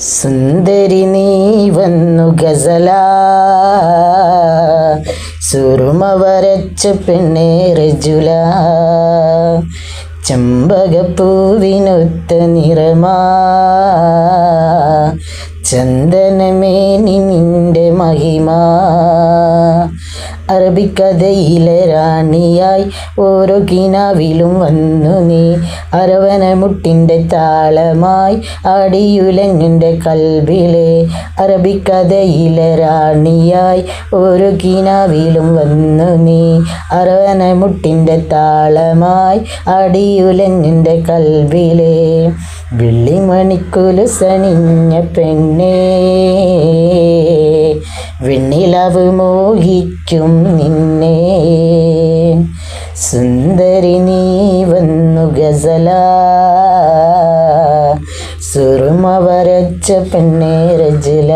സുന്ദരി നീ വന്നു ഗസല സുറുമ വരച്ച പെണ്ണേ റജുല ചെമ്പകപ്പൂവിനൊത്ത നിറമാ ചന്ദനമേനി നിന്റെ മഹിമ അറബിക്കഥയിലെ റാണിയായി ഓരോ കിനാവിലും വന്നു നീ അരവനമുട്ടിൻ്റെ താളമായി ആടിയുലങ്ങിൻ്റെ കൽബിലെ അറബിക്കഥയിലെ റാണിയായി ഓരോ കിനാവിലും വന്നു നീ അരവനമുട്ടിൻ്റെ താളമായി ആടിയുലങ്ങിൻ്റെ കൽബിലെ വെള്ളിമണിക്കുലു സണിഞ്ഞ പെണ്ണേ വെണ്ണിലവ് മോഹിക്കും നിന്നെ സുന്ദരി നീ വന്നു ഗസല സുറുമ വരച്ച പെണ്ണേ റജുല.